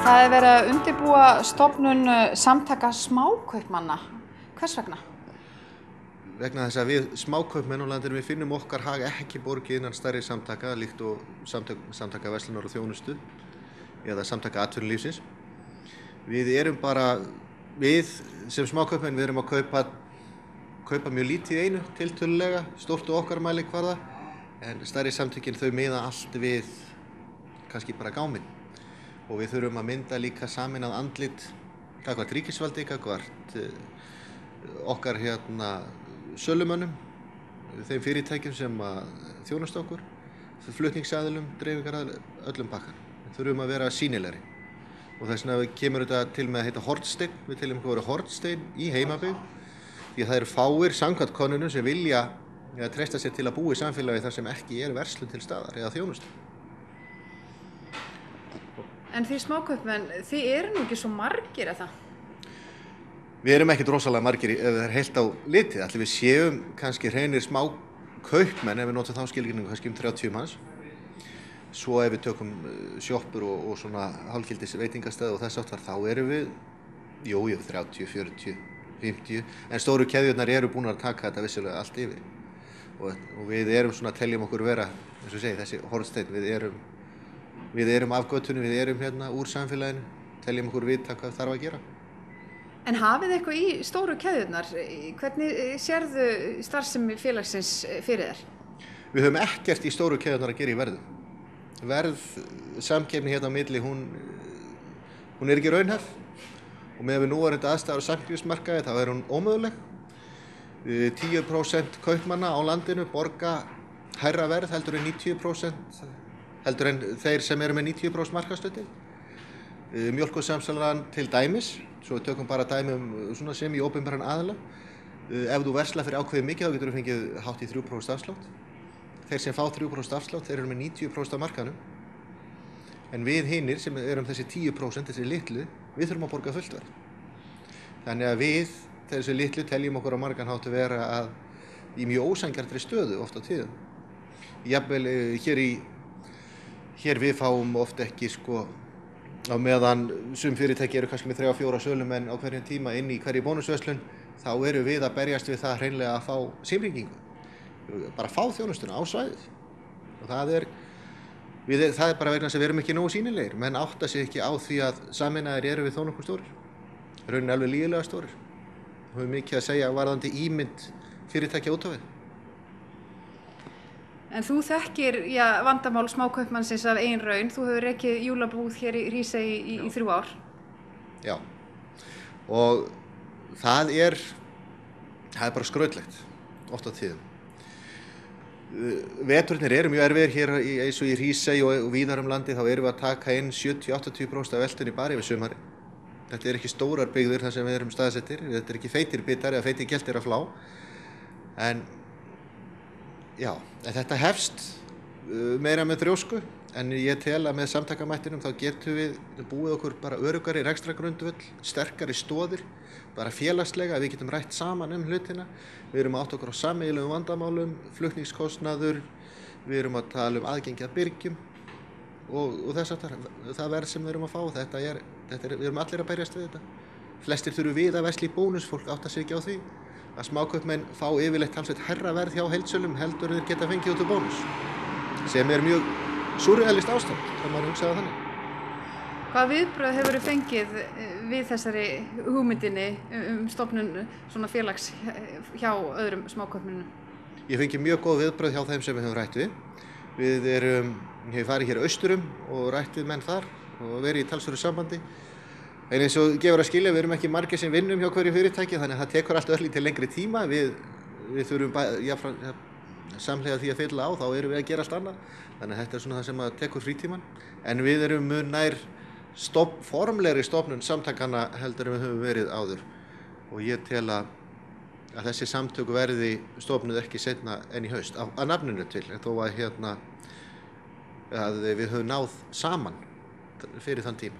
Það verið að undirbúa stofnun samtaka smákaupmanna. Hvers vegna? Vegna þess að við smákaupmenn á landinu við finnum okkar hag ekki borgið innan stærri samtaka líkt og samtaka verslunar og þjónustu eða samtaka atvinnulífsins. Við sem smákaupmenn við erum að kaupa mjög lítið í einu tiltölulega, stórt og okkar mælikvarða, en stærri samtökin þau miða allt við kannski bara gáminn. Og við þurfum að mynda líka sameinað andlit gagnvart ríkisvaldi, gagnvart okkar sölumönnum, þeim fyrirtækjum sem að þjónusta okkur, flutningsaðilum, dreifingaraðilum, öllum pakkan. Við þurfum að vera sýnilegri. Og þess vegna kemur þetta til með að heita hornsteinn. Við teljum okkur að vera hornsteinn í heimabyggð, því að það eru fáir samkvæmt könnunum sem vilja eða treysta sér til að búa í samfélagi þar sem ekki er verslun til staðar eða þjónusta. En þið smákaupmenn, þið eru nú ekki svo margir eða? Við erum ekkert rosalega margir ef það er heilt á litið. Ætli við séum kannski hreinir smákaupmenn ef við notum þá skilgreiningu kannski 30 manns. Svo ef við tökum sjoppur og svona hálfgildis veitingastæði og þess áttar þá erum við, 30, 40, 50. En stóru keðjurnar eru búin að taka þetta vissulega allt yfir. Og við erum svona, teljum okkur vera, eins og segi, þessi hornsteinn, við erum af götunni, við erum úr samfélaginu, teljum okkur vita hvað þarf að gera. En hafið eitthvað í stóru keðjurnar? Hvernig sérðu starfsemi félagsins fyrir þér? Við höfum ekkert í stóru keðjurnar að gera í verðum. Samkeppni á milli, hún er ekki raunhæf og með við núverandi aðstæður á samkeppnismarkaði þá er hún ómöguleg. 10% kaupmanna á landinu borga hærra verð heldur en 90%, heldur en þeir sem eru með 90% markaðshlutdeild. Mjólkursamsalan til dæmis, svo við tökum bara dæmi svona sem í opinberan aðila. Ef þú verslar fyrir ákveðið mikið þá getur þú fengið hátt í 3% afslátt. Þeir sem fá 3% afslátt, þeir eru með 90% af markaðnum. En við hinir sem erum þessi 10%, þessi litlu, við þurfum að borga fullt verð. Þannig að við, þessi litlu, teljum okkur á margan hátt að vera í mjög ósanngjarnri stöðu oft á tíðum. Jafnvel hér við fáum oft ekki á meðan sum fyrirtæki eru kannski með 3-4 sölumenn á hverjum tíma inn í hverju bónusverslun, þá eru við að berjast við það hreinlega að fá símhringingu. Bara fá þjónustuna á svæðið. Og það er bara vegna þess að við erum ekki nógu sýnilegir. Menn átta sig ekki á því að sameinaðir eru við þó nokkuð stórir. Raunin alveg lygilega stórir. Við höfum mikið að segja varðandi ímynd fyrirtækja út á við. En þú þekkir vandamál smákaupmannsins af eigin raun. Þú hefur rekið jólabúð hér í Hrísey í 3 ár. Já. Og það er bara skrautlegt, oft á tíðum. Veturnir eru mjög erfiðir hér eins og í Hrísey og víðar landið, þá erum við að taka inn 70-80% af veltunni bara yfir sumari. Þetta er ekki stórar byggðir þar sem við erum staðsettir, þetta er ekki feitir bitar eða feitir geltir að flá. En þetta hefst meira með þrjósku, en ég tel að með samtakamættinum þá getum við búið okkur bara öruggari rekstrargrundvöll, sterkari stoðir, bara félagslega að við getum rætt saman hlutina. Við erum að átta okkur á sameiginlegum vandamálum, flutningskostnaður, við erum að tala aðgengi að byrgjum og þess að það verð sem við erum að fá, við erum allir að berjast við þetta. Flestir þurfum við að versla í bónus, fólk átta sig ekki á því að smákaupmenn fá yfirleitt talsvert hærra verð hjá heildsölum heldur en þeir geta fengið út úr bónus, sem er mjög súrrealískt ástand, þegar maður hugsaði þannig. Hvað viðbrögð hefurðu fengið við þessari hugmyndinni stofnun svona félags hjá öðrum smákaupmennum? Ég fengi mjög góð viðbrögð hjá þeim sem við höfum rætt við. Við hefum farið hér austurum og rætt við menn þar og verið í talsverðu sambandi. En eins og gefur að skilja, við erum ekki margir sem vinnum hjá hverju fyrirtæki, þannig að það tekur allt örlítið lengri tíma. Við þurfum samhliða því að fylla á, þá erum við að gera allt annað. Þannig að þetta er svona það sem tekur frítíman. En við erum mun nær formlegri stofnun samtakanna heldur en við höfum verið áður. Og ég tel að þessi samtök verði stofnuð ekki seinna en í haust, að nafninu til, þó að við höfum náð saman fyrir þann tíma.